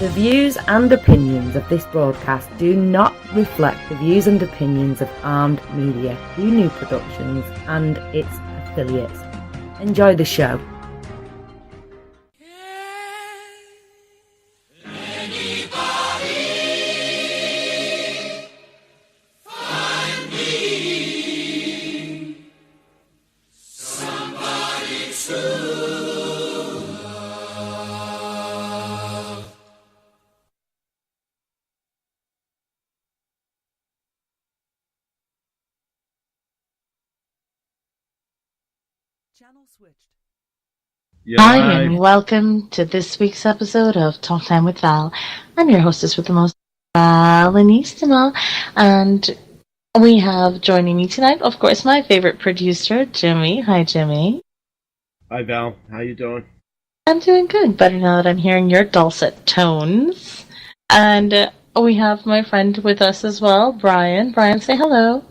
The views and opinions of this broadcast do not reflect the views and opinions of Armed Media, New Productions, and its affiliates. Enjoy the show. Channel switched. Hi, and welcome to this week's episode of Talk Time with Val. I'm your hostess with the most, Valenissima, and we have joining me tonight, of course, my favorite producer, Jimmy. Hi, Jimmy. Hi, Val. How you doing? I'm doing good, better now that I'm hearing your dulcet tones. And we have my friend with us as well, Brian. Brian, say hello.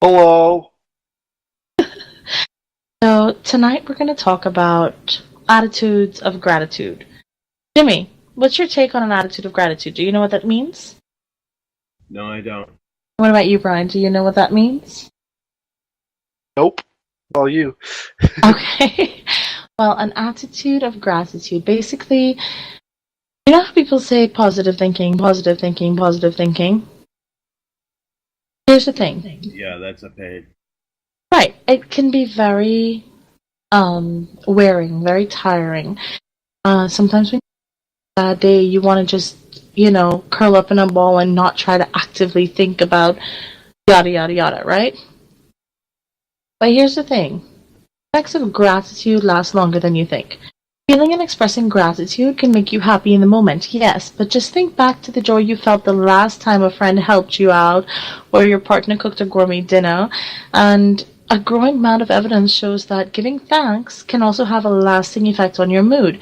Hello. So tonight we're going to talk about attitudes of gratitude. Jimmy, what's your take on an attitude of gratitude? Do you know what that means? No, I don't. What about you, Brian? Do you know what that means? Nope. All you. Okay. Well, an attitude of gratitude. Basically, you know how people say positive thinking, positive thinking, positive thinking? Here's the thing. Yeah, that's a pain. Right. It can be very wearing, very tiring. Sometimes when you have a bad day, you want to just, curl up in a ball and not try to actively think about yada, yada, yada, right? But here's the thing. Effects of gratitude last longer than you think. Feeling and expressing gratitude can make you happy in the moment, yes, but just think back to the joy you felt the last time a friend helped you out or your partner cooked a gourmet dinner, and a growing amount of evidence shows that giving thanks can also have a lasting effect on your mood.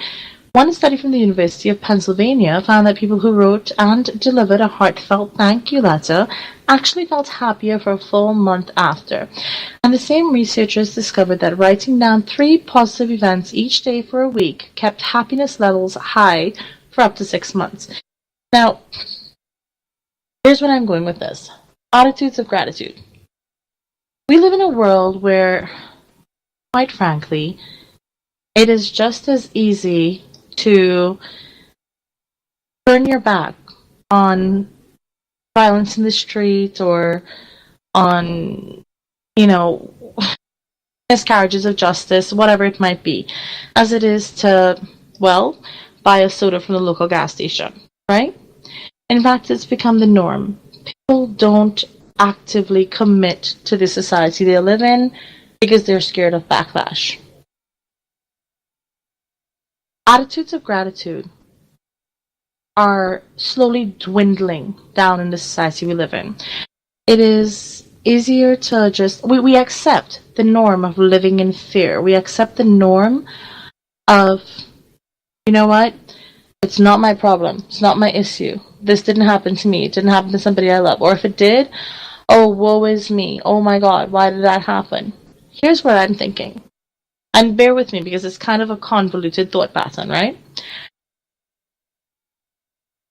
One study from the University of Pennsylvania found that people who wrote and delivered a heartfelt thank you letter actually felt happier for a full month after. And the same researchers discovered that writing down 3 positive events each day for a week kept happiness levels high for up to 6 months. Now, here's where I'm going with this. Attitudes of gratitude. We live in a world where, quite frankly, it is just as easy to turn your back on violence in the street or on, miscarriages of justice, whatever it might be, as it is to, buy a soda from the local gas station, right? In fact, it's become the norm. People don't actively commit to the society they live in because they're scared of backlash. Attitudes of gratitude are slowly dwindling down in the society we live in. It is easier to we accept the norm of living in fear. We accept the norm of, you know what? It's not my problem. It's not my issue. This didn't happen to me. It didn't happen to somebody I love. Or if it did, oh, woe is me. Oh my God, why did that happen? Here's what I'm thinking. And bear with me because it's kind of a convoluted thought pattern, right?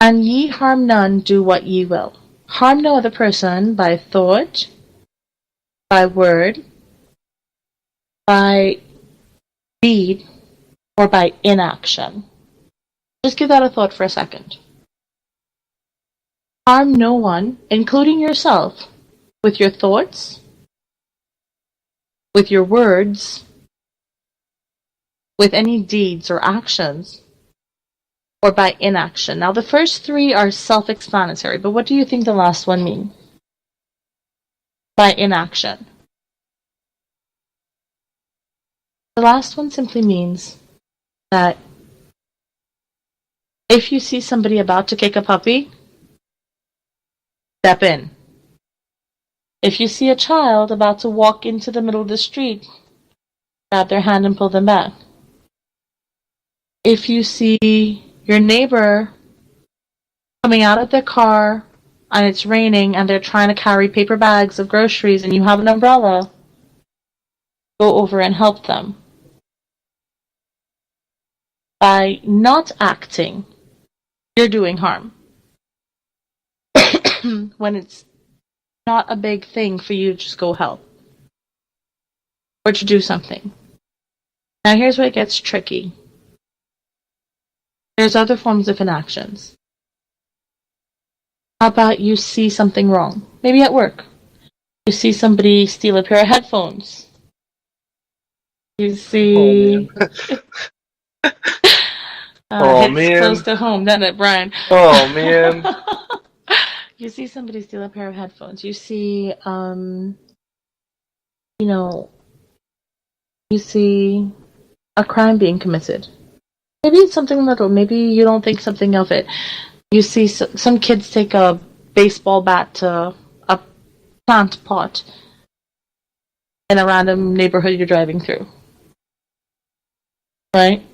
And ye harm none, do what ye will. Harm no other person by thought, by word, by deed, or by inaction. Just give that a thought for a second. Harm no one, including yourself, with your thoughts, with your words, with any deeds or actions, or by inaction. Now, the first 3 are self-explanatory, but what do you think the last one means? By inaction. The last one simply means that if you see somebody about to kick a puppy, step in. If you see a child about to walk into the middle of the street, grab their hand and pull them back. If you see your neighbor coming out of their car and it's raining and they're trying to carry paper bags of groceries and you have an umbrella, go over and help them. By not acting you're doing harm. When it's not a big thing for you to just go help or to do something. Now here's where it gets tricky. There's other forms of inactions. How about you see something wrong? Maybe at work. You see somebody steal a pair of headphones. You see... Oh, hits man. close to home, doesn't it, Brian? Oh, man. You see somebody steal a pair of headphones. You see, you see a crime being committed. Maybe it's something little. Maybe you don't think something of it. You see some kids take a baseball bat to a plant pot in a random neighborhood you're driving through. Right?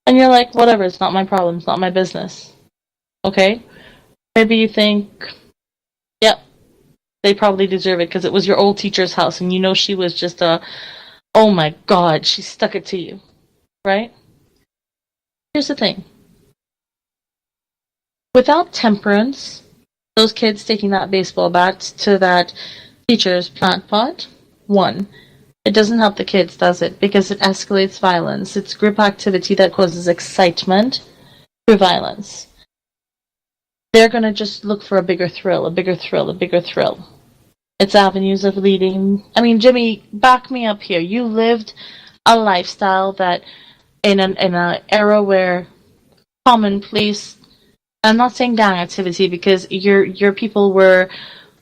And you're like, whatever, it's not my problem, it's not my business. Okay? Maybe you think, yep, they probably deserve it because it was your old teacher's house and you know she was just oh my god, she stuck it to you. Right? Here's the thing. Without temperance, those kids taking that baseball bat to that teacher's plant pot, one, it doesn't help the kids, does it? Because it escalates violence. It's group activity that causes excitement through violence. They're going to just look for a bigger thrill, a bigger thrill, a bigger thrill. It's avenues of leading. I mean, Jimmy, back me up here. You lived a lifestyle that in an era where commonplace, I'm not saying gang activity because your people were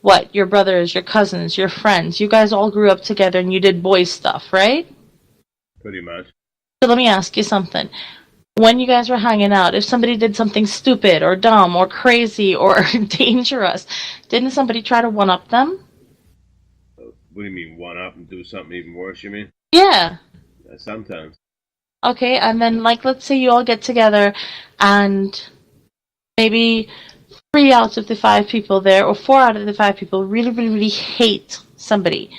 what? Your brothers, your cousins, your friends. You guys all grew up together and you did boys stuff, right? Pretty much. So let me ask you something. When you guys were hanging out, if somebody did something stupid or dumb or crazy or dangerous, didn't somebody try to one-up them? What do you mean, one up and do something even worse, you mean? Yeah. Sometimes. Okay, and then, like, let's say you all get together and maybe 3 out of the 5 people there, or 4 out of the 5 people really, really, really hate somebody.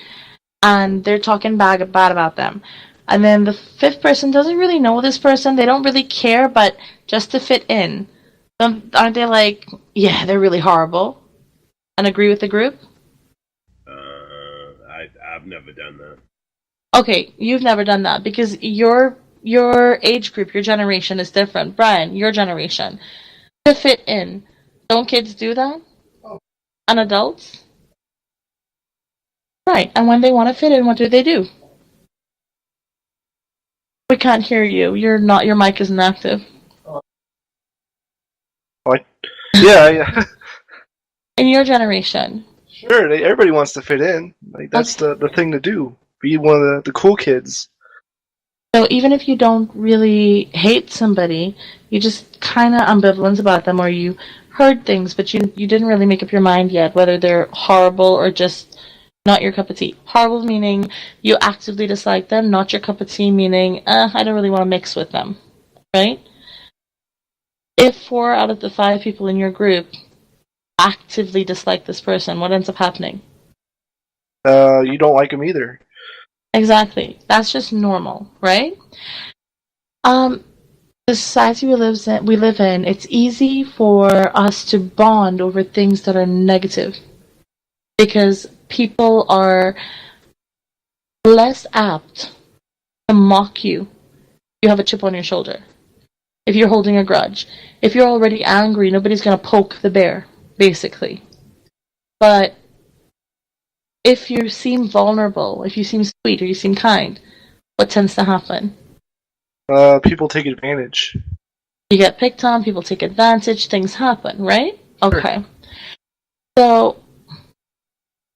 And they're talking bad about them. And then the 5th person doesn't really know this person. They don't really care, but just to fit in. Aren't they like, yeah, they're really horrible? And agree with the group? I've never done that. Okay, you've never done that because your age group, your generation is different. Brian, your generation. To fit in. Don't kids do that? Oh. And adults? Right, and when they want to fit in, what do? We can't hear you. Your mic isn't active. What? Yeah. In your generation. Sure, everybody wants to fit in. Like that's the thing to do. Be one of the cool kids. So even if you don't really hate somebody, you just kind of ambivalent about them, or you heard things, but you didn't really make up your mind yet whether they're horrible or just not your cup of tea. Horrible meaning you actively dislike them, not your cup of tea meaning, I don't really want to mix with them, right? If 4 out of the 5 people in your group actively dislike this person, what ends up happening? You don't like them either. Exactly. That's just normal, right? The society we live in, it's easy for us to bond over things that are negative because people are less apt to mock you. You have a chip on your shoulder. If you're holding a grudge. If you're already angry, nobody's going to poke the bear, basically. But if you seem vulnerable, if you seem sweet or you seem kind, what tends to happen? People take advantage. You get picked on, people take advantage, things happen, right? Okay. Sure. So,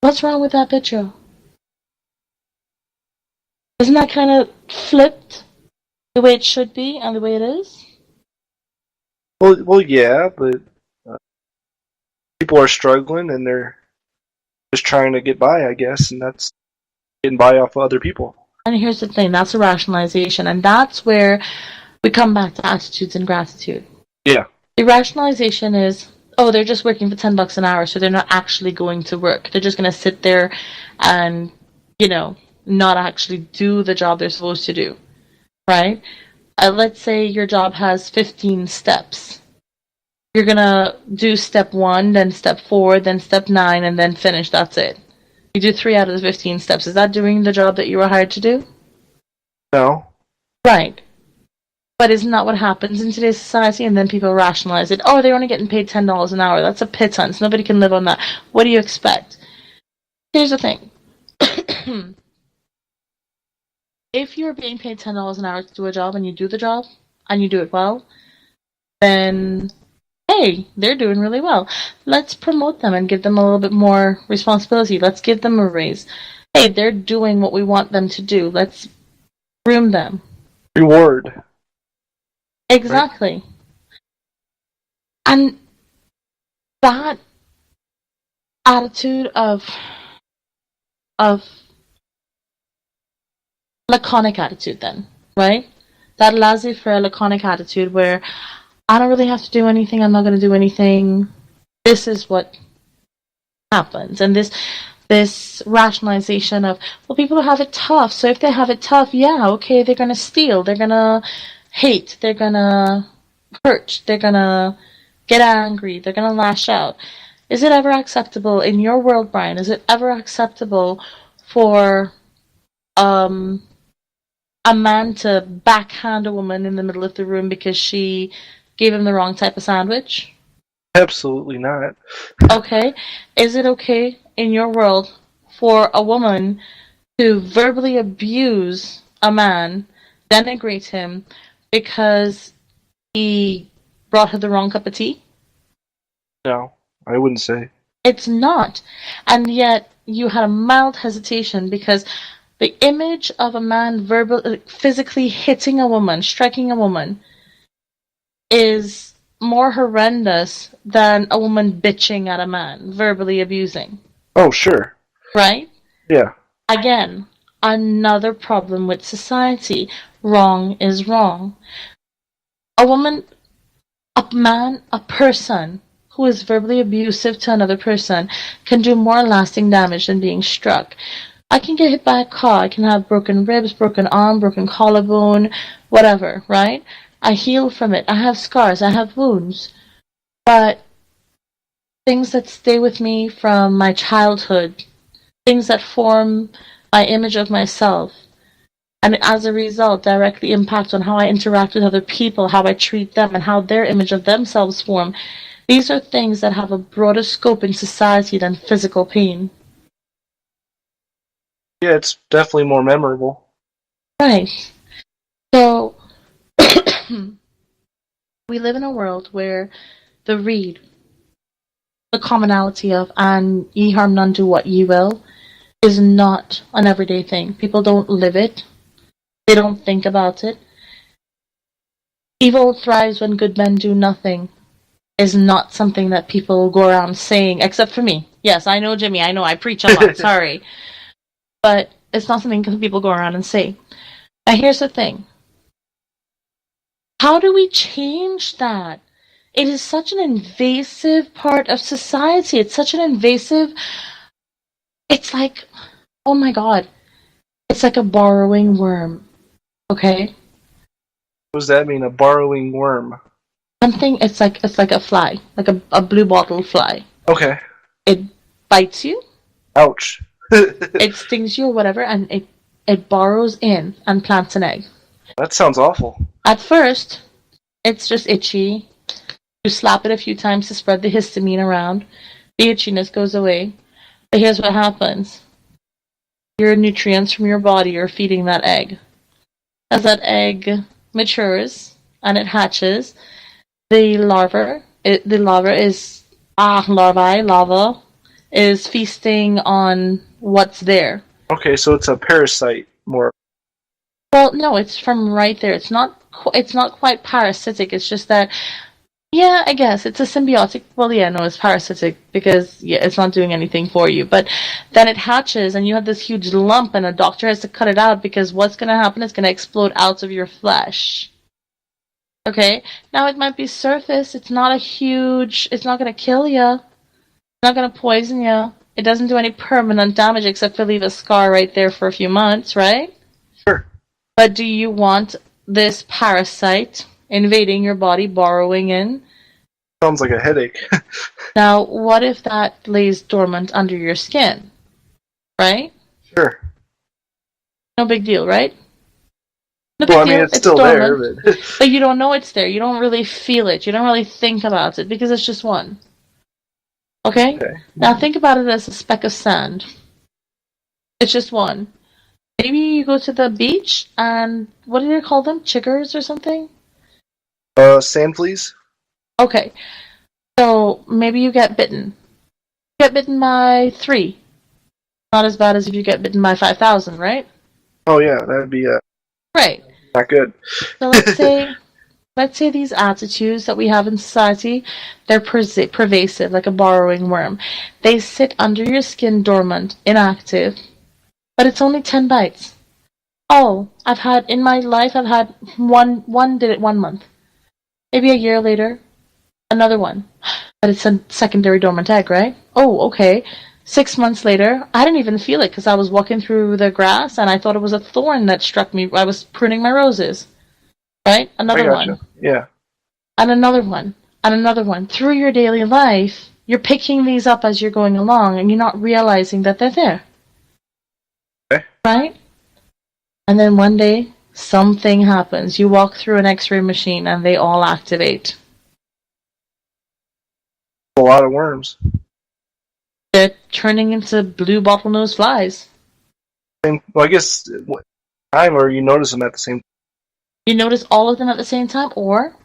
what's wrong with that picture? Isn't that kind of flipped the way it should be and the way it is? Well, yeah, but people are struggling and they're just trying to get by, I guess, and that's getting by off of other people. And here's the thing, that's a rationalization, and that's where we come back to attitudes and gratitude. Yeah. The rationalization is, oh, they're just working for $10 an hour, so they're not actually going to work. They're just going to sit there and, not actually do the job they're supposed to do, right? Let's say your job has 15 steps. You're gonna do step 1, then step 4, then step 9, and then finish. That's it. You do 3 out of the 15 steps. Is that doing the job that you were hired to do? No. Right. But isn't that what happens in today's society? And then people rationalize it. Oh, they're only getting paid $10 an hour. That's a pittance. Nobody can live on that. What do you expect? Here's the thing. If you're being paid $10 an hour to do a job and you do the job and you do it well, then hey, they're doing really well. Let's promote them and give them a little bit more responsibility. Let's give them a raise. Hey, they're doing what we want them to do. Let's groom them. Reward. Exactly. Right. And that attitude of laconic attitude then, right? That laissez-faire laconic attitude where I don't really have to do anything, I'm not going to do anything. This is what happens. And this rationalization of, well, people have it tough, so if they have it tough, yeah, okay, they're going to steal, they're going to hate, they're going to hurt, they're going to get angry, they're going to lash out. Is it ever acceptable in your world, Brian? Is it ever acceptable for a man to backhand a woman in the middle of the room because she gave him the wrong type of sandwich? Absolutely not. Okay. Is it okay in your world for a woman to verbally abuse a man, denigrate him, because he brought her the wrong cup of tea? No, I wouldn't say. It's not. And yet you had a mild hesitation because the image of a man physically hitting a woman, striking a woman, is more horrendous than a woman bitching at a man, verbally abusing. Oh, sure. Right? Yeah. Again, another problem with society. Wrong is wrong. A woman, a man, a person who is verbally abusive to another person can do more lasting damage than being struck. I can get hit by a car, I can have broken ribs, broken arm, broken collarbone, whatever, right? I heal from it, I have scars, I have wounds. But things that stay with me from my childhood, things that form my image of myself, and as a result directly impact on how I interact with other people, how I treat them, and how their image of themselves form. These are things that have a broader scope in society than physical pain. Yeah, it's definitely more memorable. Right. So, we live in a world where the read, the commonality of, and ye harm none, do what ye will, is not an everyday thing. People don't live it. They don't think about it. Evil thrives when good men do nothing is not something that people go around saying, except for me. Yes, I know, Jimmy, I know, I preach a lot, sorry. But it's not something people go around and say. Now here's the thing. How do we change that? It is such an invasive part of society. It's such an invasive... It's like, oh my god. It's like a borrowing worm. Okay? What does that mean, a borrowing worm? Something, it's like a fly. Like a blue bottle fly. Okay. It bites you. Ouch. It stings you or whatever, and it burrows in and plants an egg. That sounds awful. At first, it's just itchy. You slap it a few times to spread the histamine around. The itchiness goes away. But here's what happens. Your nutrients from your body are feeding that egg. As that egg matures and it hatches, the larva is feasting on what's there. Okay, so it's a parasite more. Well, no, it's from right there. It's not quite parasitic. It's just that, yeah, I guess it's a symbiotic. Well, yeah, no, it's parasitic because it's not doing anything for you. But then it hatches, and you have this huge lump, and a doctor has to cut it out because what's going to happen is going to explode out of your flesh. Okay, now it might be surface. It's not going to kill you. It's not going to poison you. It doesn't do any permanent damage except for leave a scar right there for a few months, right? Sure. But do you want this parasite invading your body, burrowing in, Sounds like a headache. Now, what if that lays dormant under your skin? Right? Sure. No big deal, right? No big Well, I mean, deal. it's still there, dormant, but but you don't know it's there. You don't really feel it. You don't really think about it because it's just one. Okay? okay. Now think about it as a speck of sand. It's just one. Maybe you go to the beach and what do they call them? Chiggers or something? Sand fleas? Okay. So maybe you get bitten. You get bitten by 3. Not as bad as if you get bitten by 5,000, right? Oh yeah, that'd be Right. not good. So let's say these attitudes that we have in society, they're pervasive, like a burrowing worm. They sit under your skin dormant, inactive, but it's only 10 bites. Oh, in my life, I've had one did it 1 month. Maybe a year later, another one. But it's a secondary dormant egg, right? Oh, okay. 6 months later, I didn't even feel it because I was walking through the grass and I thought it was a thorn that struck me. I was pruning my roses. Right? Another I gotcha. one. Yeah. And another one. And another one. Through your daily life, you're picking these up as you're going along and you're not realizing that they're there. Okay. Right? And then one day, something happens. You walk through an X-ray machine and they all activate. A lot of worms. They're turning into blue bottlenose flies. And, well, I guess time or you notice them at the same time. You notice all of them at the same time, or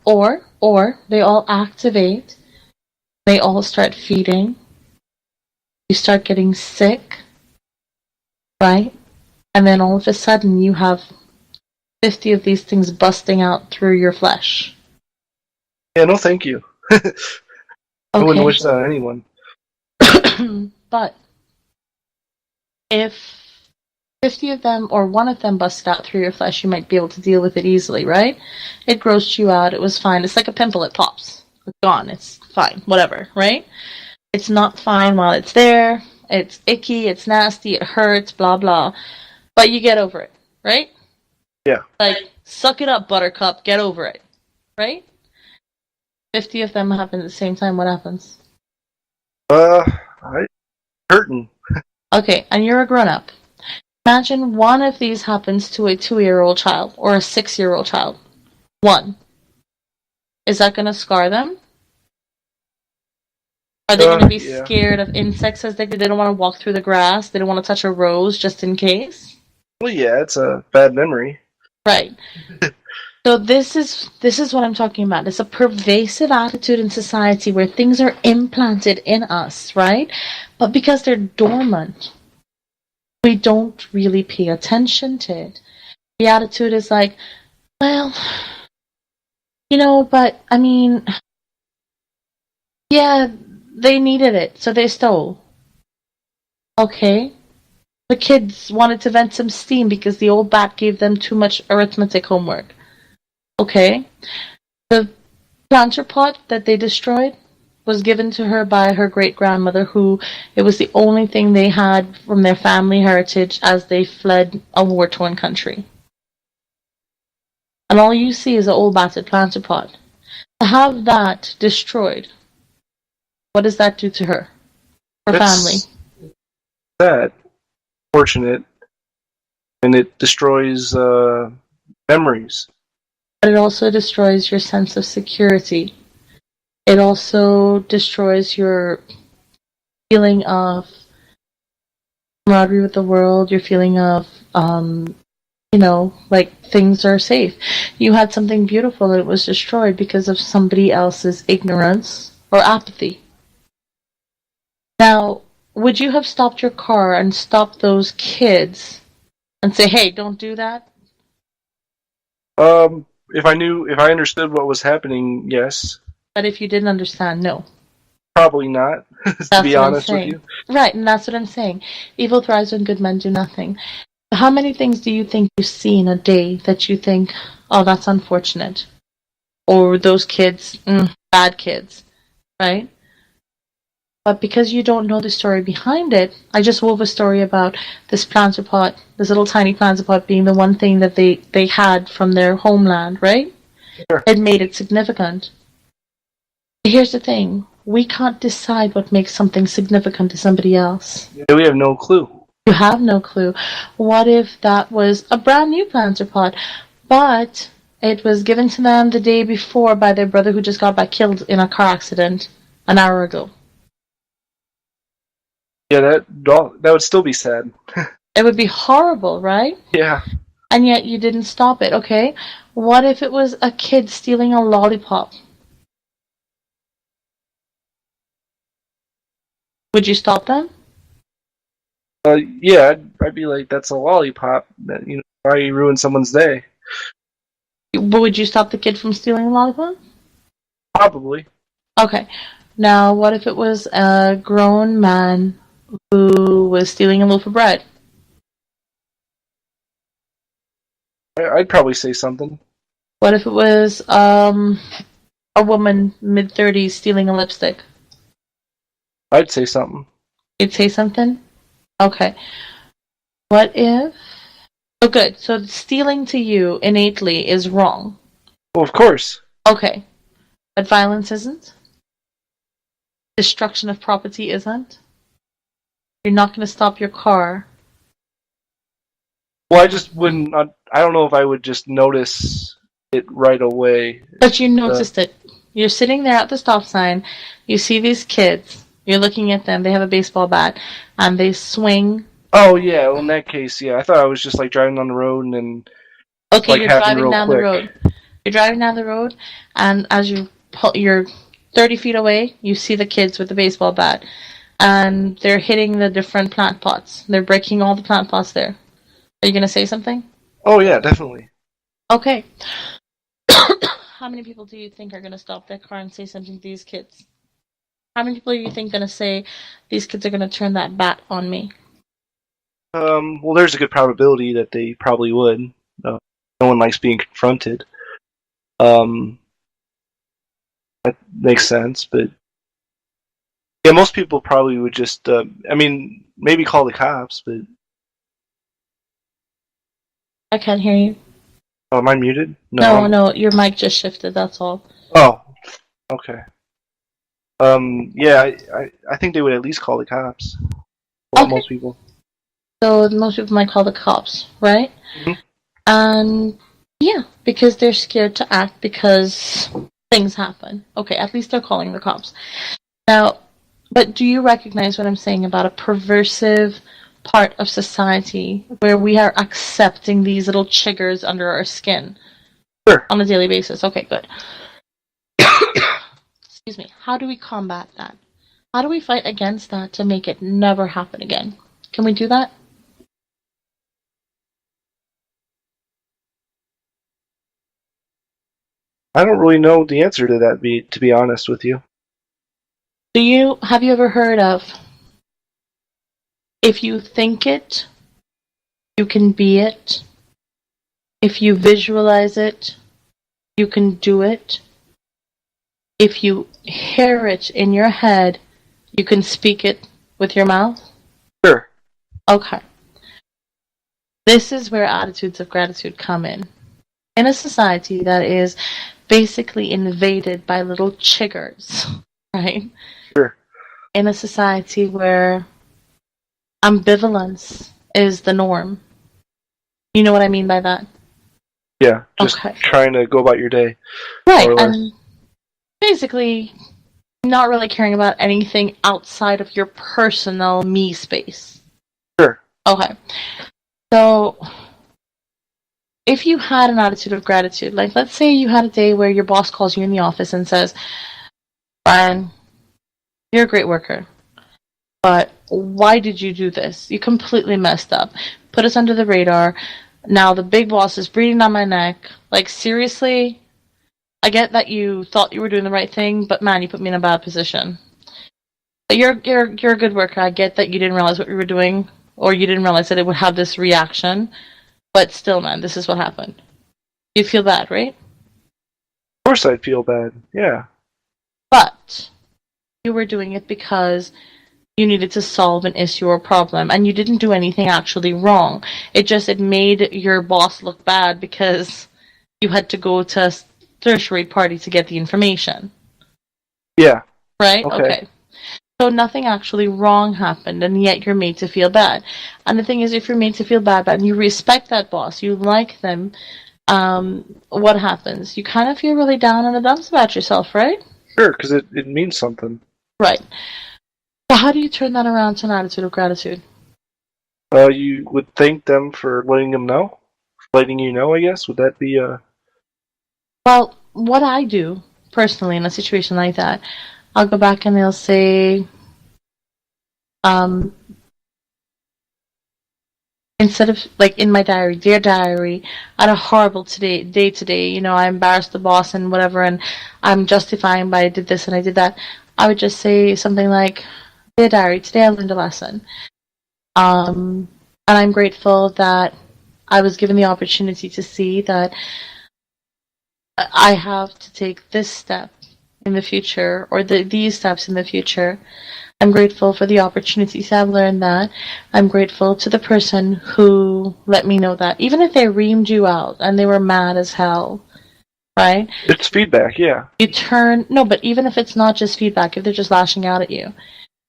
they all activate. They all start feeding. You start getting sick, right? And then all of a sudden you have 50 of these things busting out through your flesh. Yeah, no thank you. I wouldn't wish that on anyone. But if 50 of them or one of them busted out through your flesh, you might be able to deal with it easily, right? It grossed you out. It was fine. It's like a pimple. It pops. It's gone. It's fine. Whatever, right? It's not fine while it's there. It's icky. It's nasty. It hurts. Blah, blah. But you get over it, right? Yeah. Like, suck it up, buttercup. Get over it, right? 50 of them happen at the same time. What happens? Hurting. Okay, and you're a grown-up. Imagine one of these happens to a 2-year-old child or a 6-year-old child. One. Is that going to scar them? Are they going to be scared of insects as they don't want to walk through the grass? They don't want to touch a rose just in case? Well, yeah, it's a bad memory. Right. So this is what I'm talking about. It's a pervasive attitude in society where things are implanted in us, right? But because they're dormant, we don't really pay attention to it. The attitude is like, well, but I mean, yeah, they needed it, so they stole. Okay. The kids wanted to vent some steam because the old bat gave them too much arithmetic homework. Okay. The planter pot that they destroyed was given to her by her great-grandmother, who it was the only thing they had from their family heritage as they fled a war-torn country. And all you see is an old battered planter pot. To have that destroyed, what does that do to her? Her family? Sad. Fortunate. And it destroys memories. But it also destroys your sense of security. It also destroys your feeling of camaraderie with the world, your feeling of, like things are safe. You had something beautiful and it was destroyed because of somebody else's ignorance or apathy. Now, would you have stopped your car and stopped those kids and say, hey, don't do that? If I understood what was happening, yes. But if you didn't understand, no. Probably not, to be honest with you. Right, and that's what I'm saying. Evil thrives when good men do nothing. How many things do you think you see in a day that you think, oh, that's unfortunate? Or those kids, bad kids, right? But because you don't know the story behind it, I just wove a story about this planter pot, this little tiny planter pot being the one thing that they had from their homeland, right? Sure. It made it significant. Here's the thing. We can't decide what makes something significant to somebody else. Yeah, we have no clue. You have no clue. What if that was a brand new planter pot, but it was given to them the day before by their brother who just got back killed in a car accident an hour ago? Yeah, that would still be sad. It would be horrible, right? Yeah. And yet you didn't stop it, okay? What if it was a kid stealing a lollipop? Would you stop them? Yeah, I'd be like, that's a lollipop. Why you ruin someone's day? But would you stop the kid from stealing a lollipop? Probably. Okay. Now, what if it was a grown man who was stealing a loaf of bread? I'd probably say something. What if it was a woman mid-30s stealing a lipstick? I'd say something. You'd say something? Okay. What if... Oh, good. So stealing to you innately is wrong. Well, of course. Okay. But violence isn't? Destruction of property isn't? You're not going to stop your car. Well, I just wouldn't... I don't know if I would just notice it right away. But you noticed it. You're sitting there at the stop sign. You see these kids. You're looking at them. They have a baseball bat. And they swing. Oh, yeah. Well, in that case, yeah. I thought I was just, like, driving on the road and... Okay, like, you're happened driving real down quick. the road. You're driving down the road, and as you're 30 feet away, you see the kids with the baseball bat, and they're hitting the different plant pots. They're breaking all the plant pots there. Are you going to say something? Oh, yeah, definitely. Okay. How many people do you think are going to stop their car and say something to these kids? How many people do you think going to say, these kids are going to turn that bat on me? Well, there's a good probability that they probably would. No one likes being confronted. That makes sense, but... Yeah, most people probably would just, maybe call the cops, but... I can't hear you. Oh, am I muted? No, your mic just shifted, that's all. Oh, okay. Yeah, I think they would at least call the cops. Well, Okay. most people. So most people might call the cops, right? Mhm. And yeah, because they're scared to act because things happen. Okay, at least they're calling the cops. Now, but do you recognize what I'm saying about a perversive part of society where we are accepting these little chiggers under our skin Sure. on a daily basis? Okay, good. Excuse me. How do we combat that? How do we fight against that to make it never happen again? Can we do that? I don't really know the answer to that, to be honest with you. Have you ever heard of if you think it, you can be it. If you visualize it, you can do it. If you hear it in your head, you can speak it with your mouth? Sure. Okay. This is where attitudes of gratitude come in. In a society that is basically invaded by little chiggers, right? Sure. In a society where ambivalence is the norm. You know what I mean by that? Yeah, just Okay. trying to go about your day. Right, More or less. and basically not really caring about anything outside of your personal me space. Sure. Okay. So, if you had an attitude of gratitude, like let's say you had a day where your boss calls you in the office and says, Brian, you're a great worker, but why did you do this? You completely messed up. Put us under the radar. Now the big boss is breathing down my neck. Like, seriously? I get that you thought you were doing the right thing, but man, you put me in a bad position. You're a good worker. I get that you didn't realize what you were doing, or you didn't realize that it would have this reaction. But still, man, this is what happened. You feel bad, right? Of course I'd feel bad. Yeah. But you were doing it because you needed to solve an issue or problem, and you didn't do anything actually wrong. It made your boss look bad because you had to go to a tertiary party to get the information. Yeah. Right? Okay. So nothing actually wrong happened, and yet you're made to feel bad. And the thing is, if you're made to feel bad, and you respect that boss, you like them, what happens? You kind of feel really down in the dumps about yourself, right? Sure, because it means something. Right. So how do you turn that around to an attitude of gratitude? You would thank them for letting them know, letting you know. I guess would that be Well, what I do personally in a situation like that, I'll go back and they'll say, um, instead of like in my diary, dear diary, I had a horrible day today. You know, I embarrassed the boss and whatever, and I'm justifying by I did this and I did that. I would just say something like, dear diary, today I learned a lesson. And I'm grateful that I was given the opportunity to see that I have to take this step in the future, or these steps in the future. I'm grateful for the opportunities I've learned that. I'm grateful to the person who let me know that. Even if they reamed you out and they were mad as hell, right? it's feedback? Yeah. No, but even if it's not just feedback, if they're just lashing out at you, an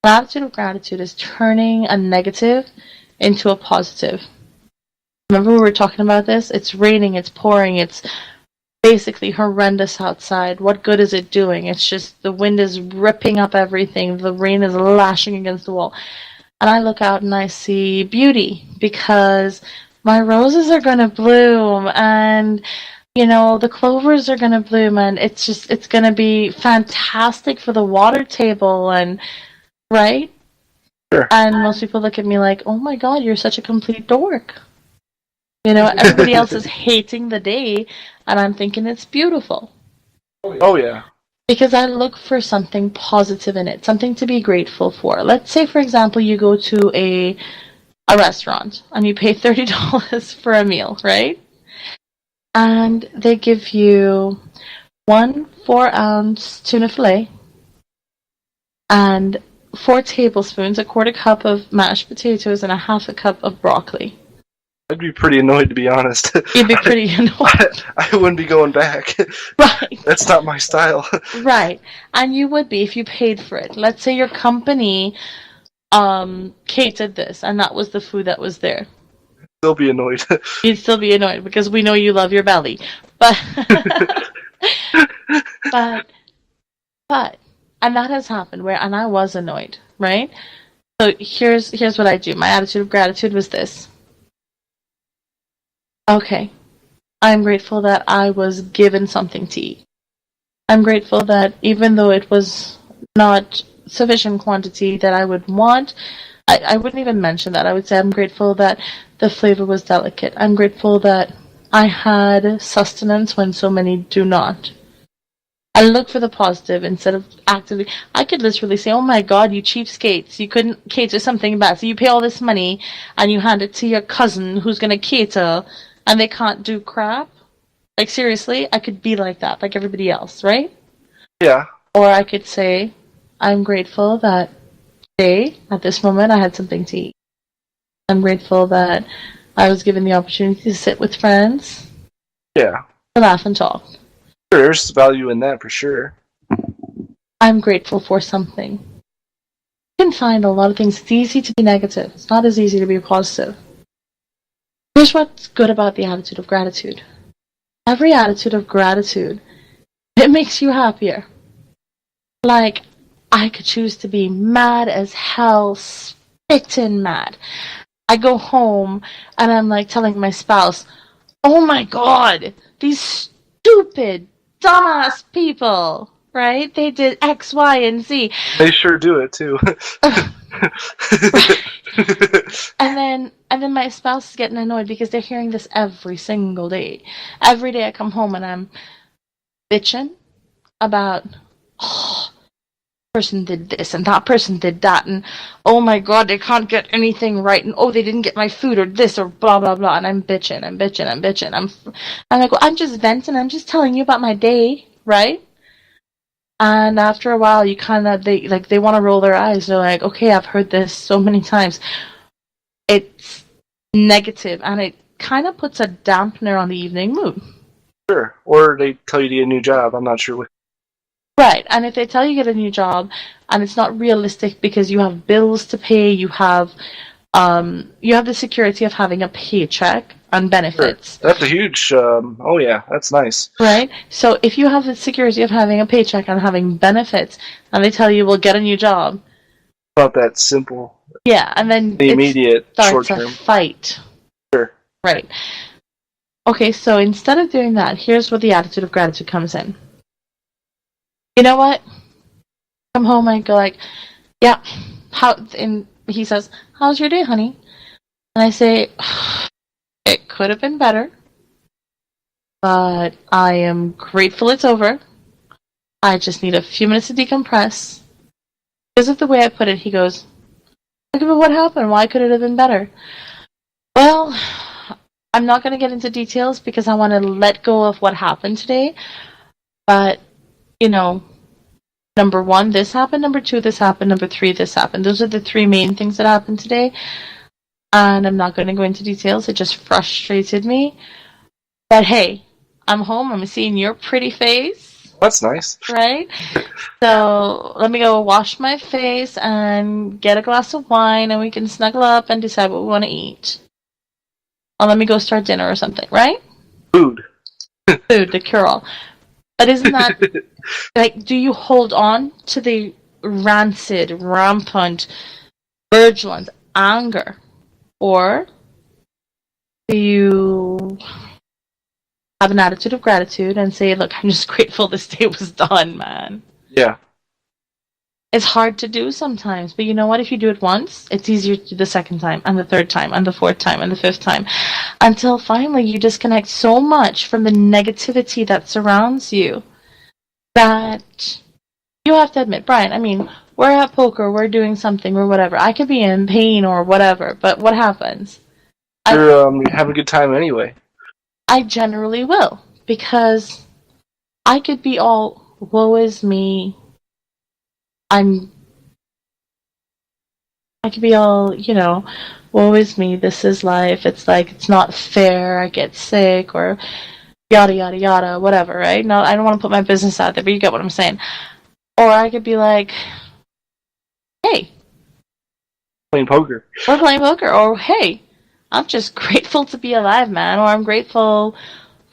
attitude of gratitude is turning a negative into a positive. Remember we were talking about this? It's raining, it's pouring, it's basically horrendous outside. What good is it doing? It's just the wind is ripping up everything, the rain is lashing against the wall. And I look out and I see beauty because my roses are going to bloom and you know, the clovers are going to bloom and it's going to be fantastic for the water table and right? Sure. And most people look at me like, "Oh my god, you're such a complete dork." You know, everybody else is hating the day and I'm thinking it's beautiful. Oh yeah. Because I look for something positive in it, something to be grateful for. Let's say, for example, you go to a restaurant and you pay $30 for a meal, right? And they give you 1 4-ounce tuna fillet and 4 tablespoons, a quarter cup of mashed potatoes, and a half a cup of broccoli. I'd be pretty annoyed, to be honest. You'd be pretty annoyed. I wouldn't be going back. Right. That's not my style. Right. And you would be if you paid for it. Let's say your company catered this and that was the food that was there. Still be annoyed. You'd still be annoyed because we know you love your belly. But but and that has happened and I was annoyed, right? So here's what I do. My attitude of gratitude was this. Okay. I'm grateful that I was given something to eat. I'm grateful that even though it was not sufficient quantity that I would want, I wouldn't even mention that. I would say I'm grateful that the flavor was delicate. I'm grateful that I had sustenance when so many do not. I look for the positive instead of actively. I could literally say, "Oh my God, you cheapskates! You couldn't cater something bad. So you pay all this money and you hand it to your cousin who's going to cater, and they can't do crap." Like seriously, I could be like that, like everybody else, right? Yeah. Or I could say, "I'm grateful that today, at this moment, I had something to eat. I'm grateful that I was given the opportunity to sit with friends, Yeah. to laugh and talk. Sure, there's value in that for sure. I'm grateful for something." You can find a lot of things. It's easy to be negative. It's not as easy to be positive. Here's what's good about the attitude of gratitude. Every attitude of gratitude, it makes you happier. Like, I could choose to be mad as hell, spitting mad. I go home and I'm like telling my spouse, "Oh my God, these stupid, dumbass people, right? They did X, Y, and Z." They sure do it too. And then my spouse is getting annoyed because they're hearing this every single day. Every day I come home and I'm bitching about, "Oh, person did this and that person did that, and oh my God, they can't get anything right, and oh, they didn't get my food or this or blah blah blah," and I'm bitching. I'm like, "Well, I'm just venting. I'm just telling you about my day, right?" And after a while, you kind of they want to roll their eyes. They're like, "Okay, I've heard this so many times." It's negative, and it kind of puts a dampener on the evening mood. Sure. Or they tell you to get a new job. I'm not sure what. Right, and if they tell you get a new job and it's not realistic because you have bills to pay, you have the security of having a paycheck and benefits. Sure. That's a huge. Oh yeah, that's nice. Right? So if you have the security of having a paycheck and having benefits, and they tell you, well, get a new job. About that simple. Yeah, and then The immediate short starts a term. fight. Sure. Right. Okay, so instead of doing that, here's where the attitude of gratitude comes in. You know what? Come home and go like, yeah, and he says, how's your day, honey? And I say, it could have been better, but I am grateful it's over. I just need a few minutes to decompress. Because of the way I put it, he goes, look at what happened. Why could it have been better? Well, I'm not going to get into details because I want to let go of what happened today. But, number 1, this happened. Number 2, this happened. Number 3, this happened. Those are the 3 main things that happened today. And I'm not going to go into details. It just frustrated me. But hey, I'm home. I'm seeing your pretty face. That's nice. Right? So let me go wash my face and get a glass of wine and we can snuggle up and decide what we want to eat. Or let me go start dinner or something, right? Food. Food, the cure-all. But isn't that, do you hold on to the rancid, rampant, virulent anger? Or do you have an attitude of gratitude and say, look, I'm just grateful this day was done, man? Yeah. It's hard to do sometimes, but you know what? If you do it once, it's easier to do the second time, and the third time, and the fourth time, and the fifth time, until finally you disconnect so much from the negativity that surrounds you that you have to admit, Brian, we're at poker, we're doing something, or whatever. I could be in pain or whatever, but what happens? You're having a good time anyway. I generally will, because I could be all, woe is me, I could be all, woe is me, this is life, it's like, it's not fair, I get sick, or yada, yada, yada, whatever, right? No, I don't want to put my business out there, but you get what I'm saying. Or I could be like, hey. Playing poker. We're playing poker. Or, hey, I'm just grateful to be alive, man. Or I'm grateful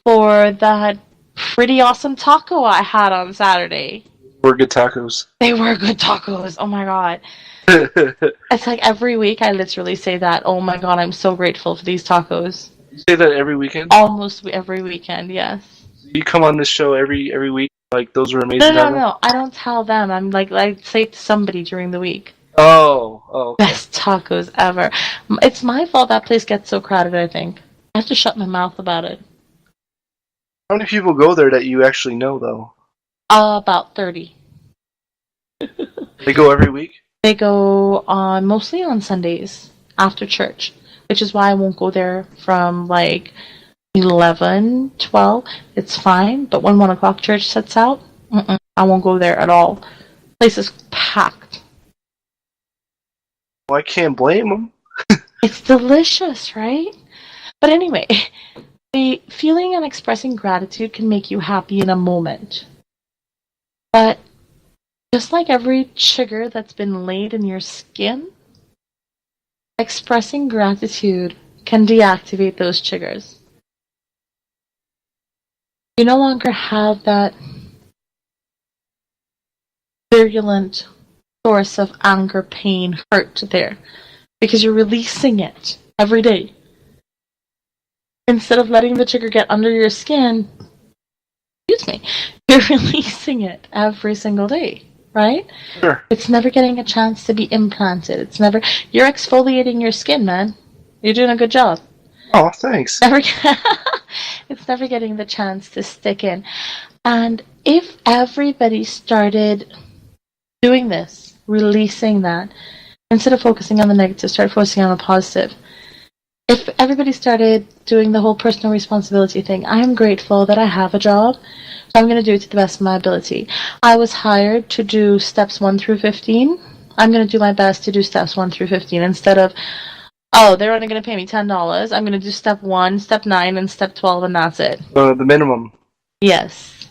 for that pretty awesome taco I had on Saturday. Were good tacos. They were good tacos. Oh my god. It's like every week I literally say that. Oh my god, I'm so grateful for these tacos. You say that every weekend? Almost every weekend, yes. You come on this show every week, like those were amazing. No. I don't tell them. I'm like, I say it to somebody during the week. Oh. Okay. Best tacos ever. It's my fault that place gets so crowded, I think. I have to shut my mouth about it. How many people go there that you actually know, though? About 30. They go every week? They go mostly on Sundays after church, which is why I won't go there from 11, 12. It's fine, but when 1 o'clock church sets out, I won't go there at all. Place is packed. Well, I can't blame them. It's delicious, right? But anyway, the feeling and expressing gratitude can make you happy in a moment. But just like every sugar that's been laid in your skin, expressing gratitude can deactivate those triggers. You no longer have that virulent source of anger, pain, hurt there, because you're releasing it every day. Instead of letting the trigger get under your skin, you're releasing it every single day, right? Sure. It's never getting a chance to be implanted. You're exfoliating your skin, man. You're doing a good job. Oh, thanks. It's never getting the chance to stick in. And if everybody started doing this, releasing that, instead of focusing on the negative, start focusing on the positive. If everybody started doing the whole personal responsibility thing, I am grateful that I have a job, so I'm going to do it to the best of my ability. I was hired to do steps 1 through 15. I'm going to do my best to do steps 1 through 15 instead of, they're only going to pay me $10. I'm going to do step 1, step 9, and step 12, and that's it. The minimum. Yes.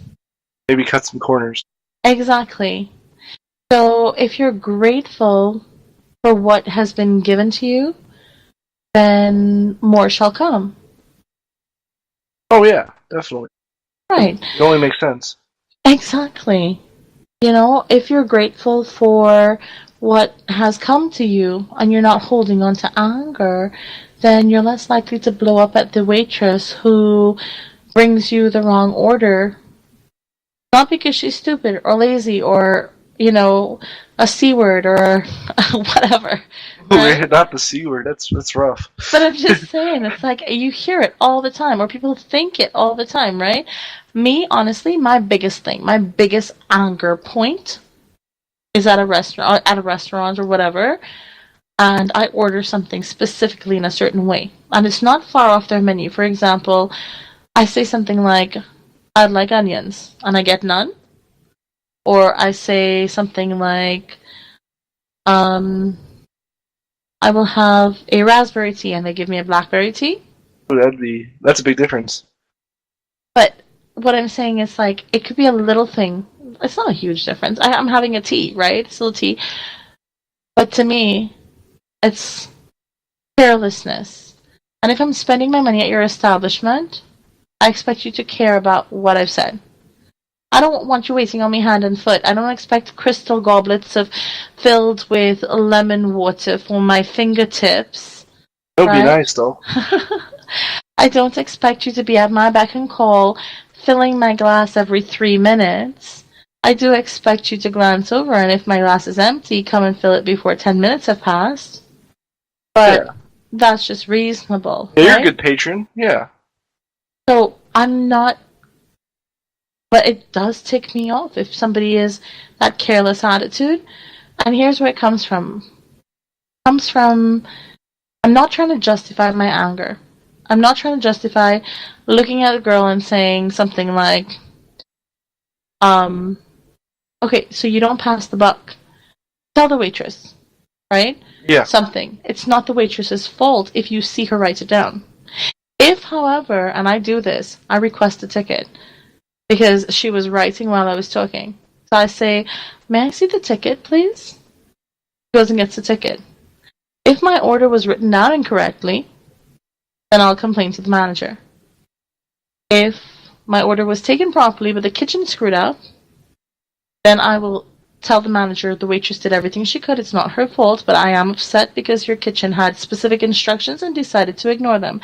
Maybe cut some corners. Exactly. So if you're grateful for what has been given to you, then more shall come. Oh yeah, definitely. Right. It only makes sense. Exactly. You know, if you're grateful for what has come to you and you're not holding on to anger, then you're less likely to blow up at the waitress who brings you the wrong order. Not because she's stupid or lazy or, you know, a C word or whatever. Right? Not the C word. That's rough. But I'm just saying, it's like you hear it all the time, or people think it all the time, right? Me, honestly, my biggest thing, my biggest anger point is at a restaurant or whatever, and I order something specifically in a certain way. And it's not far off their menu. For example, I say something like, I'd like onions, and I get none. Or I say something like, I will have a raspberry tea, and they give me a blackberry tea. Ooh, that's a big difference. But what I'm saying is, like, it could be a little thing. It's not a huge difference. I'm having a tea, right? It's still a tea. But to me, it's carelessness. And if I'm spending my money at your establishment, I expect you to care about what I've said. I don't want you waiting on me hand and foot. I don't expect crystal goblets filled with lemon water for my fingertips. That would be Right? nice, though. I don't expect you to be at my beck and call, filling my glass every 3 minutes. I do expect you to glance over, and if my glass is empty, come and fill it before 10 minutes have passed. But Yeah. that's just reasonable. Yeah, you're right? a good patron. Yeah. So I'm not. But it does tick me off if somebody is that careless attitude. And here's where it comes from. It comes from, I'm not trying to justify my anger. I'm not trying to justify looking at a girl and saying something like, okay, so you don't pass the buck. Tell the waitress, right? Yeah. Something. It's not the waitress's fault if you see her write it down. If, however, and I do this, I request a ticket because she was writing while I was talking. So I say, may I see the ticket, please? She goes and gets the ticket. If my order was written down incorrectly, then I'll complain to the manager. If my order was taken properly but the kitchen screwed up, then I will tell the manager the waitress did everything she could. It's not her fault, but I am upset because your kitchen had specific instructions and decided to ignore them.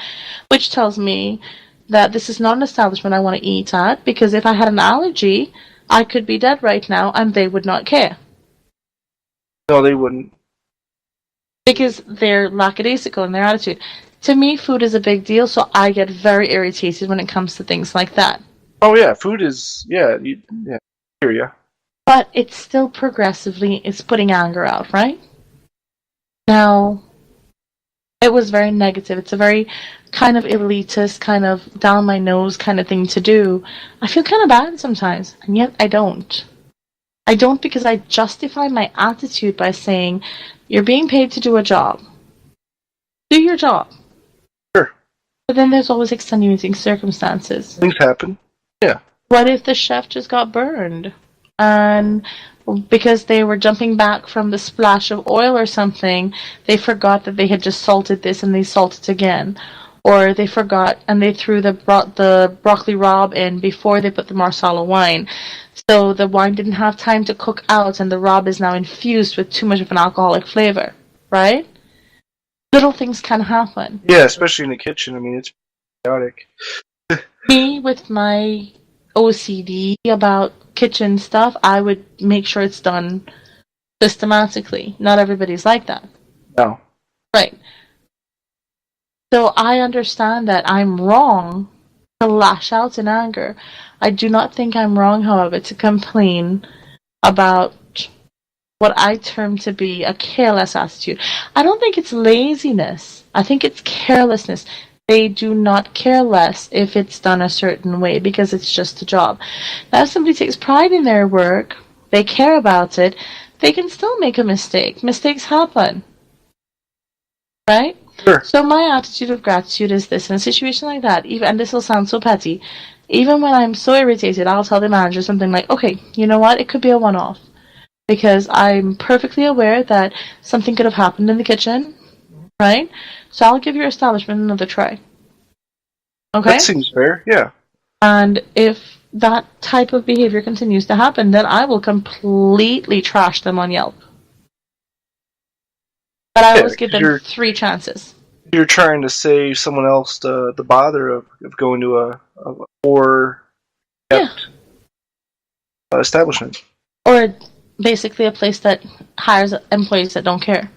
Which tells me that this is not an establishment I want to eat at, because if I had an allergy, I could be dead right now and they would not care. No, they wouldn't. Because they're lackadaisical in their attitude. To me, food is a big deal, so I get very irritated when it comes to things like that. Oh yeah, food is yeah. I hear ya. But it's still progressively, it's putting anger out, right? Now, it was very negative. It's a very kind of elitist, kind of down my nose kind of thing to do. I feel kind of bad sometimes, and yet I don't. I don't, because I justify my attitude by saying, you're being paid to do a job. Do your job. Sure. But then there's always extenuating circumstances. Things happen. Yeah. What if the chef just got burned? And because they were jumping back from the splash of oil or something, they forgot that they had just salted this and they salted again. Or they forgot and they threw the broccoli rabe in before they put the marsala wine. So the wine didn't have time to cook out and the rabe is now infused with too much of an alcoholic flavor. Right? Little things can happen. Yeah, especially in the kitchen. I mean, it's chaotic. Me, with my OCD about kitchen stuff, I would make sure it's done systematically. Not everybody's like that. No. Right. So I understand that I'm wrong to lash out in anger. I do not think I'm wrong, however, to complain about what I term to be a careless attitude. I don't think it's laziness. I think it's carelessness. They do not care less if it's done a certain way because it's just a job. Now, if somebody takes pride in their work, they care about it, they can still make a mistake. Mistakes happen. Right? Sure. So my attitude of gratitude is this. In a situation like that, even, and this will sound so petty, Even when I'm so irritated, I'll tell the manager something like, okay, you know what? It could be a one-off. Because I'm perfectly aware that something could have happened in the kitchen, right? So I'll give your establishment another try. Okay? That seems fair, yeah. And if that type of behavior continues to happen, then I will completely trash them on Yelp. But I always give them 3 chances. You're trying to save someone else the bother of going to a poor kept establishment. Or basically a place that hires employees that don't care.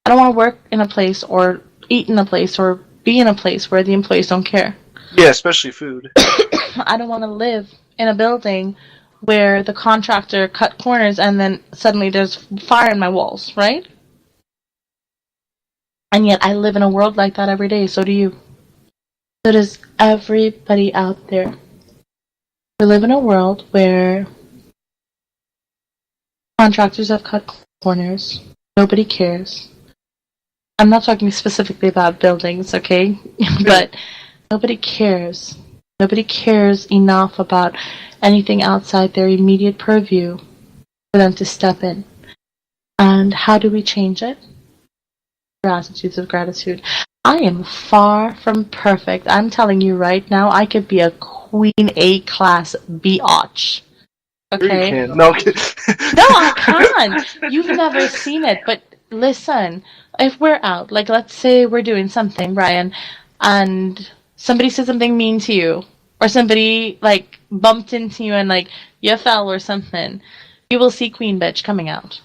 I don't want to work in a place or eat in a place or be in a place where the employees don't care. Yeah, especially food. I don't want to live in a building where the contractor cut corners and then suddenly there's fire in my walls, right? And yet I live in a world like that every day, so do you. So does everybody out there. We live in a world where contractors have cut corners. Nobody cares. I'm not talking specifically about buildings, okay? But nobody cares. Nobody cares enough about anything outside their immediate purview for them to step in. And how do we change it? Through attitudes of gratitude. I am far from perfect. I'm telling you right now, I could be a Queen A-class biatch. Okay? You can. No, No, I can't. You've never seen it, but listen, if we're out, like let's say we're doing something, Brian, and somebody said something mean to you, or somebody like bumped into you and like you fell or something, you will see Queen Bitch coming out.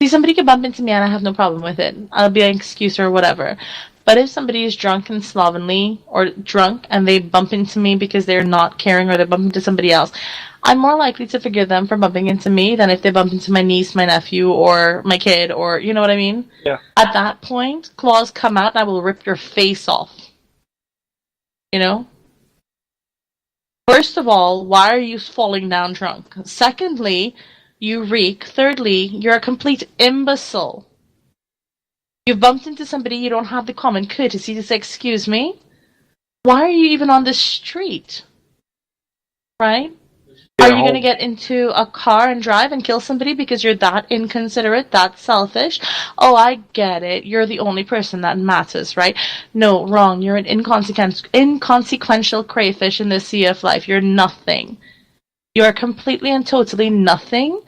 See, somebody could bump into me and I have no problem with it. I'll be an excuse or whatever. But if somebody is drunk and slovenly, or drunk and they bump into me because they're not caring or they bump into somebody else, I'm more likely to forgive them for bumping into me than if they bump into my niece, my nephew, or my kid, or, you know what I mean? Yeah. At that point, claws come out and I will rip your face off. You know? First of all, why are you falling down drunk? Secondly, you reek. Thirdly, you're a complete imbecile. You've bumped into somebody, you don't have the common courtesy to say, excuse me? Why are you even on the street? Right? Are you going to get into a car and drive and kill somebody because you're that inconsiderate, that selfish? Oh, I get it. You're the only person that matters, right? No, wrong. You're an inconsequential crayfish in the sea of life. You're nothing. You are completely and totally nothing.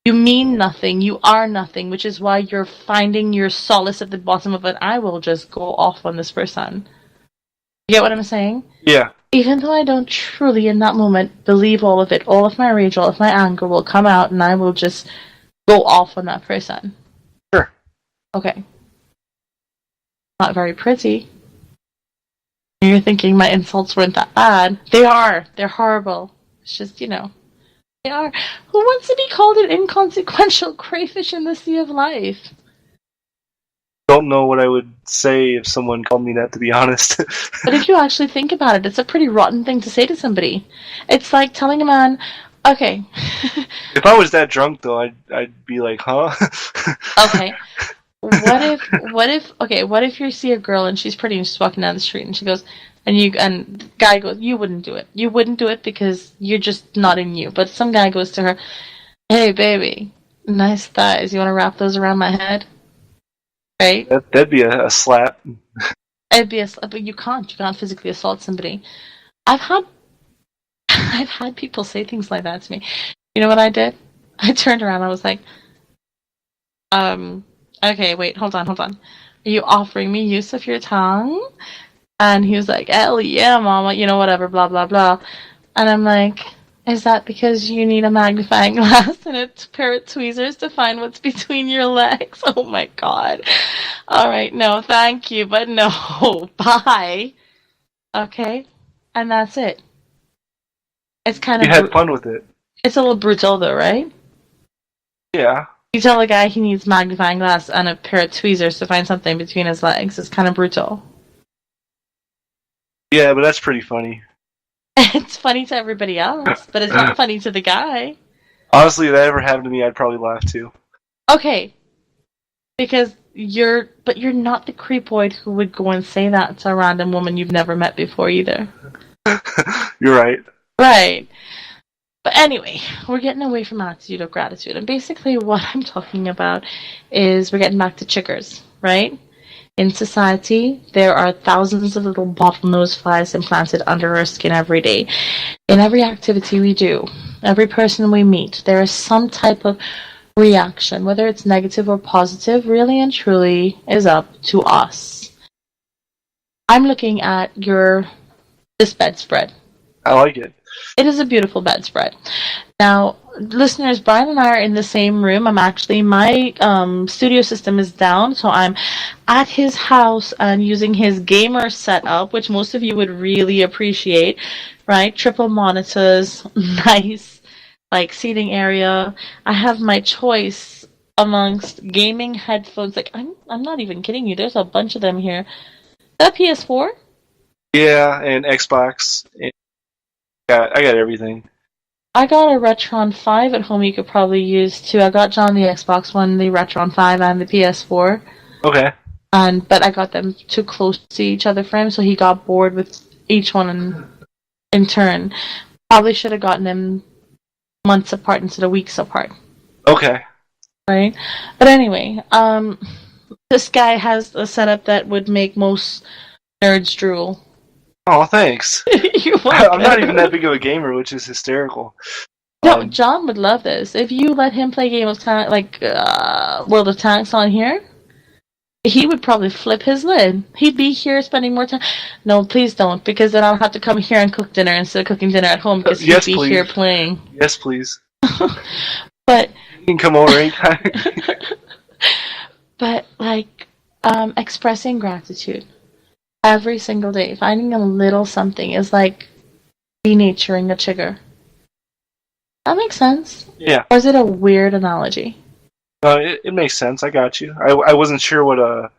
You mean nothing. You are nothing, which is why you're finding your solace at the bottom of it. I will just go off on this person. You get what I'm saying? Yeah. Even though I don't truly, in that moment, believe all of it, all of my rage, all of my anger will come out and I will just go off on that person. Sure. Okay. Not very pretty. You're thinking my insults weren't that bad. They are. They're horrible. It's just, you know. They are. Who wants to be called an inconsequential crayfish in the sea of life? Don't know what I would say if someone called me that, to be honest. But if you actually think about it, it's a pretty rotten thing to say to somebody. It's like telling a man, okay. If I was that drunk, though, I'd be like, huh? Okay. What if you see a girl and she's pretty and she's walking down the street and she goes, and the guy goes, you wouldn't do it. You wouldn't do it because you're just not in you. But some guy goes to her, hey, baby, nice thighs. You want to wrap those around my head? Right? That'd be a slap. It'd be but you can't physically assault somebody. I've had people say things like that to me. You know what I did? I turned around, I was like, okay, wait, hold on. Are you offering me use of your tongue? And he was like, hell yeah, mama, you know, whatever, blah, blah, blah. And I'm like, is that because you need a magnifying glass and a pair of tweezers to find what's between your legs? Oh my god. Alright, no, thank you, but no, bye. Okay? And that's it. It's kind of... You had fun with it. It's a little brutal though, right? Yeah. You tell a guy he needs magnifying glass and a pair of tweezers to find something between his legs. It's kind of brutal. Yeah, but that's pretty funny. It's funny to everybody else, but it's not funny to the guy. Honestly, if that ever happened to me, I'd probably laugh too. Okay. Because you're not the creepoid who would go and say that to a random woman you've never met before either. You're right. Right. But anyway, we're getting away from attitude of gratitude. And basically what I'm talking about is we're getting back to chiggers, right? In society, there are thousands of little bottlenose flies implanted under our skin every day. In every activity we do, every person we meet, there is some type of reaction, whether it's negative or positive, really and truly is up to us. I'm looking at this bedspread. I like it. It is a beautiful bedspread. Now, listeners, Brian and I are in the same room. My studio system is down, so I'm at his house and using his gamer setup, which most of you would really appreciate, right? Triple monitors, nice, like, seating area. I have my choice amongst gaming headphones. Like, I'm not even kidding you. There's a bunch of them here. That PS4? Yeah, and Xbox. I got everything. I got a Retron 5 at home you could probably use too. I got John the Xbox One, the Retron 5, and the PS4. Okay. But I got them too close to each other for him, so he got bored with each one in turn. Probably should have gotten them months apart instead of weeks apart. Okay. Right? But anyway, this guy has a setup that would make most nerds drool. Oh, thanks. You're welcome. I'm not even that big of a gamer, which is hysterical. No, John would love this. If you let him play games kind of like World of Tanks on here, he would probably flip his lid. He'd be here spending more time. No, please don't, because then I'll have to come here and cook dinner instead of cooking dinner at home because Yes, he'd be please. here playing. Yes, please. But You can come over anytime. but like expressing gratitude every single day, finding a little something is like denaturing a chigger. That makes sense. Yeah. Or is it a weird analogy? No, it makes sense. I got you. I wasn't sure what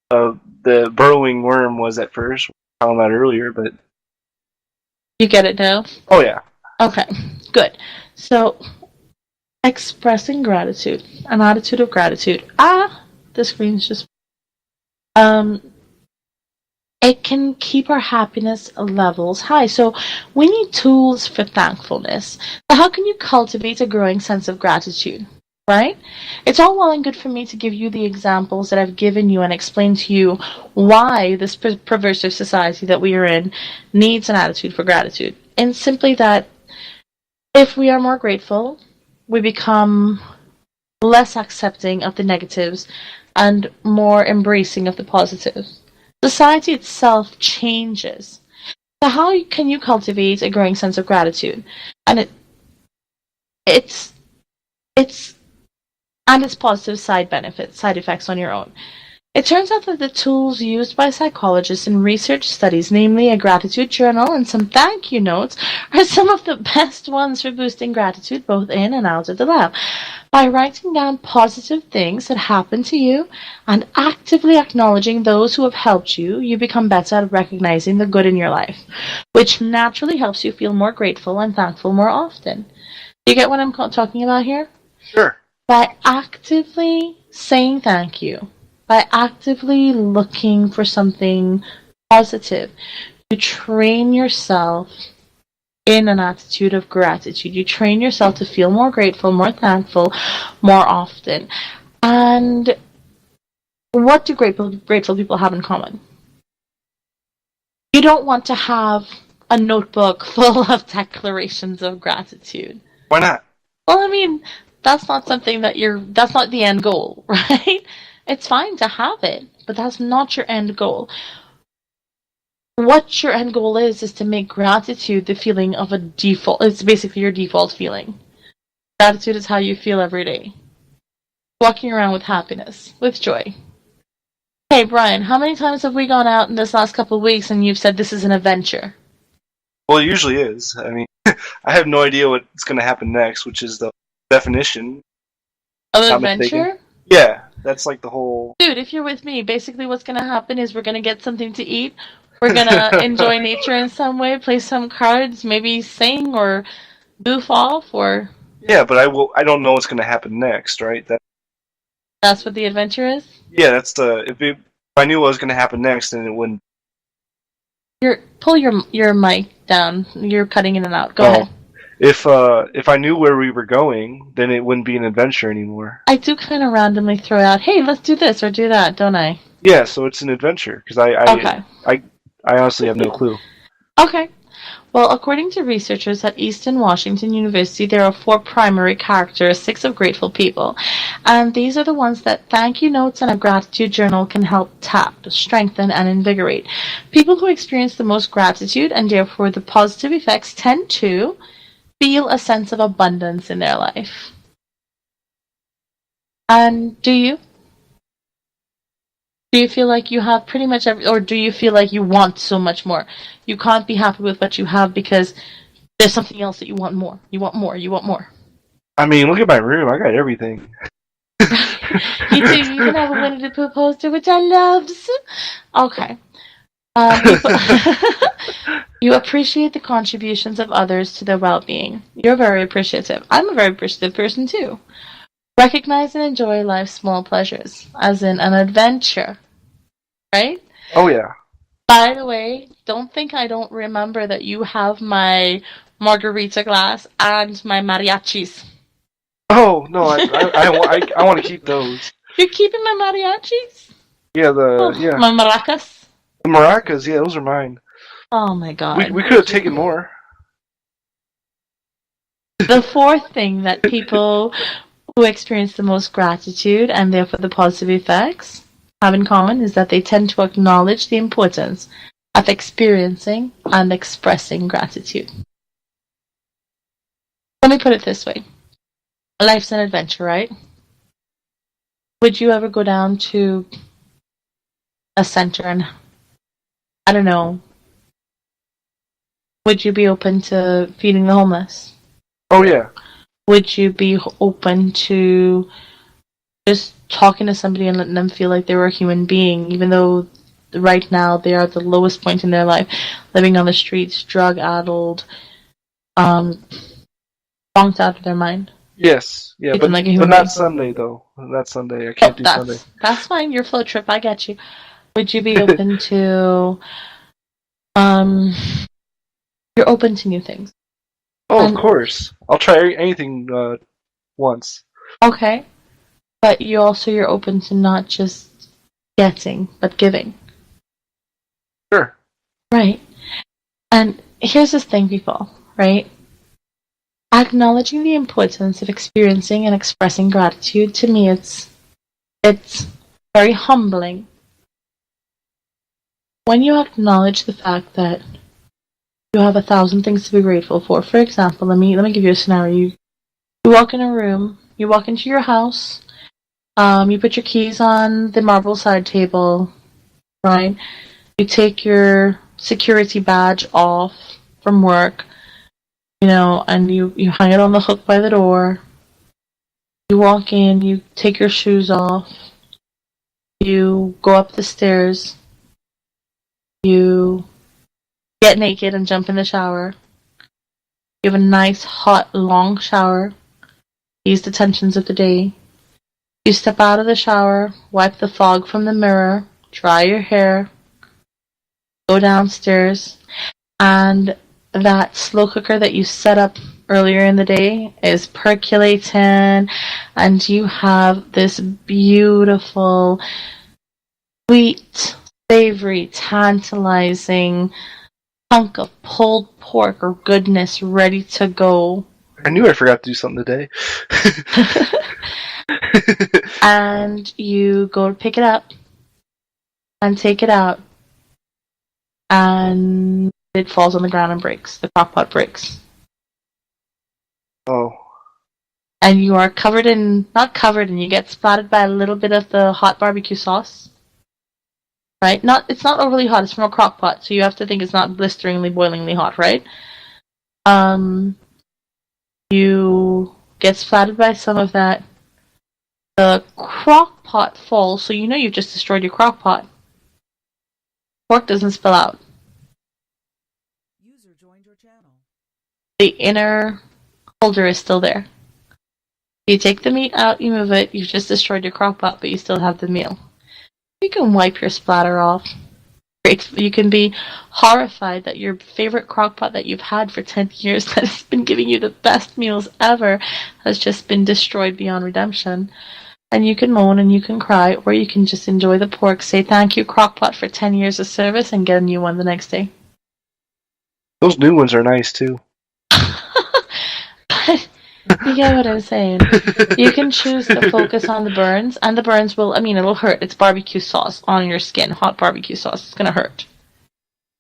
the burrowing worm was at first. We were talking about earlier, but You get it now? oh yeah. Okay, good. So, expressing gratitude, an attitude of gratitude. The screen's just... It can keep our happiness levels high. So, we need tools for thankfulness. So how can you cultivate a growing sense of gratitude? Right? It's all well and good for me to give you the examples that I've given you and explain to you why this perversive society that we are in needs an attitude for gratitude. And simply that if we are more grateful, we become less accepting of the negatives and more embracing of the positives. Society itself changes. So how can you cultivate a growing sense of gratitude? And its positive side effects on your own. It turns out that the tools used by psychologists in research studies, namely a gratitude journal and some thank you notes, are some of the best ones for boosting gratitude both in and out of the lab. By writing down positive things that happen to you and actively acknowledging those who have helped you, you become better at recognizing the good in your life, which naturally helps you feel more grateful and thankful more often. Do you get what I'm talking about here? Sure. By actively saying thank you, by actively looking for something positive, you train yourself in an attitude of gratitude. You train yourself to feel more grateful, more thankful, more often. And what do grateful people have in common? You don't want to have a notebook full of declarations of gratitude. Why not? Well, I mean, that's not something that's not the end goal, right? It's fine to have it, but that's not your end goal. What your end goal is to make gratitude the feeling of a default. It's basically your default feeling. Gratitude is how you feel every day. Walking around with happiness, with joy. Hey, Brian, how many times have we gone out in this last couple of weeks and you've said this is an adventure? Well, it usually is. I mean, I have no idea what's going to happen next, which is the definition. Of an Not adventure? mistaken. Yeah, that's like the whole... Dude, if you're with me, basically what's going to happen is we're going to get something to eat. We're going to enjoy nature in some way, play some cards, maybe sing or goof off or... Yeah, but I don't know what's going to happen next, right? That's what the adventure is? Yeah, that's the... If I knew what was going to happen next, then it wouldn't... Pull your mic down. You're cutting in and out. Go Oh. ahead. If I knew where we were going, then it wouldn't be an adventure anymore. I do kind of randomly throw out, hey, let's do this or do that, don't I? Yeah, so it's an adventure because Okay. I honestly have no clue. Okay. Well, according to researchers at Eastern Washington University, there are 4 primary characteristics of grateful people. And these are the ones that thank you notes and a gratitude journal can help tap, strengthen, and invigorate. People who experience the most gratitude and therefore the positive effects tend to feel a sense of abundance in their life. And do you? Do you feel like you have pretty much or do you feel like you want so much more? You can't be happy with what you have because there's something else that you want more. You want more. You want more. I mean, look at my room. I got everything. You do. You even have a Winnie the Pooh poster, which I loves. Okay. You appreciate the contributions of others to their well-being. You're very appreciative. I'm a very appreciative person too. Recognize and enjoy life's small pleasures, as in an adventure. Right? Oh yeah. By the way, don't think I don't remember that you have my margarita glass and my mariachis. Oh no, I want to keep those. You're keeping my mariachis? Yeah, My maracas? the maracas. Yeah, those are mine. Oh my god. We could have taken more. The 4th thing that people who experience the most gratitude and therefore the positive effects have in common is that they tend to acknowledge the importance of experiencing and expressing gratitude. Let me put it this way. Life's an adventure, right? Would you ever go down to a center and, I don't know, would you be open to feeding the homeless? Oh yeah. Would you be open to just talking to somebody and letting them feel like they were a human being, even though right now they are at the lowest point in their life, living on the streets, drug-addled, bonked out of their mind? Yes. Yeah, Even but, like a but human not being. Sunday though. Not Sunday. I can't do Sunday. That's fine. Your flow trip, I get you. Would you be open to? You're open to new things. Oh, of course. I'll try anything once. Okay, but you're open to not just getting, but giving. Sure. Right. And here's this thing, people. Right. Acknowledging the importance of experiencing and expressing gratitude, to me, it's very humbling. When you acknowledge the fact that you have 1,000 things to be grateful for. For example, let me give you a scenario. You walk in a room, you walk into your house, you put your keys on the marble side table, right? You take your security badge off from work, and you hang it on the hook by the door. You walk in, you take your shoes off, you go up the stairs, you get naked and jump in the shower. You have a nice, hot, long shower. Ease the tensions of the day. You step out of the shower, wipe the fog from the mirror, dry your hair, go downstairs, and that slow cooker that you set up earlier in the day is percolating, and you have this beautiful, sweet, savory, tantalizing hunk of pulled pork or goodness ready to go. I knew I forgot to do something today. And you go to pick it up and take it out, and it falls on the ground and breaks. The crock pot breaks. Oh. And you are not covered, and you get splattered by a little bit of the hot barbecue sauce. Right? It's not overly hot, it's from a crock pot, so you have to think it's not blisteringly, boilingly hot, right? You get splattered by some of that. The crock pot falls, so you know you've just destroyed your crock pot. Pork doesn't spill out. User joined your channel. The inner holder is still there. You take the meat out, you move it, you've just destroyed your crock pot, but you still have the meal. You can wipe your splatter off grateful. You can be horrified that your favorite crockpot that you've had for 10 years that has been giving you the best meals ever has just been destroyed beyond redemption. And you can moan and you can cry, or you can just enjoy the pork, say thank you, crockpot, for 10 years of service, and get a new one the next day. Those new ones are nice too. But you get what I'm saying. You can choose to focus on the burns, and the burns will, it'll hurt. It's barbecue sauce on your skin, hot barbecue sauce. It's gonna hurt.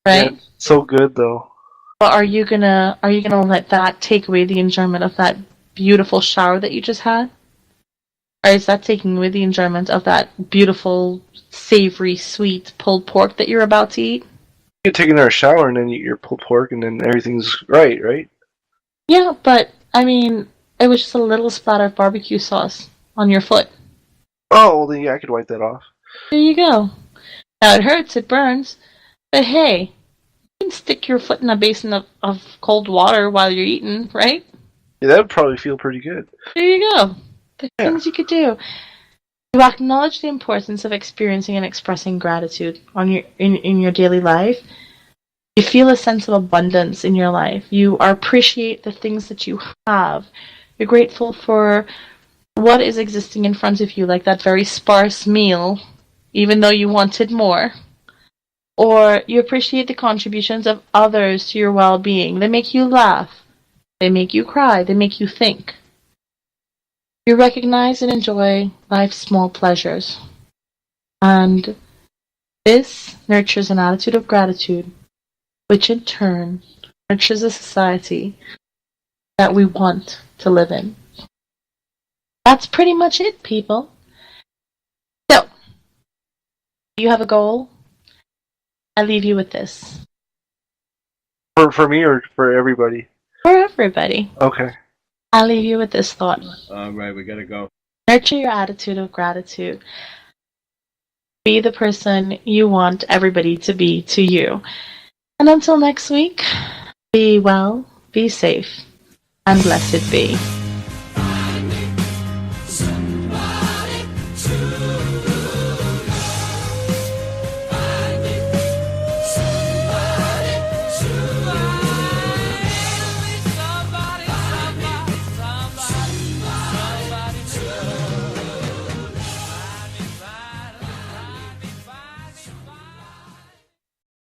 Right? Yeah, so good though. But are you gonna let that take away the enjoyment of that beautiful shower that you just had? Or is that taking away the enjoyment of that beautiful, savory, sweet pulled pork that you're about to eat? You take another shower and then eat your pulled pork and then everything's right? Yeah, but, it was just a little splatter of barbecue sauce on your foot. Oh, well then yeah, I could wipe that off. There you go. Now it hurts, it burns, but hey, you can stick your foot in a basin of cold water while you're eating, right? Yeah, that would probably feel pretty good. There you go. The things you could do. You acknowledge the importance of experiencing and expressing gratitude in your daily life. You feel a sense of abundance in your life. You appreciate the things that you have. You're grateful for what is existing in front of you, like that very sparse meal, even though you wanted more. Or you appreciate the contributions of others to your well-being. They make you laugh. They make you cry. They make you think. You recognize and enjoy life's small pleasures. And this nurtures an attitude of gratitude, which in turn nurtures a society that we want to live in. That's pretty much it, people. So, do you have a goal? I leave you with this. For me or for everybody? For everybody. Okay. I'll leave you with this thought. Alright, we gotta go. Nurture your attitude of gratitude. Be the person you want everybody to be to you. And until next week, be well, be safe, and blessed be.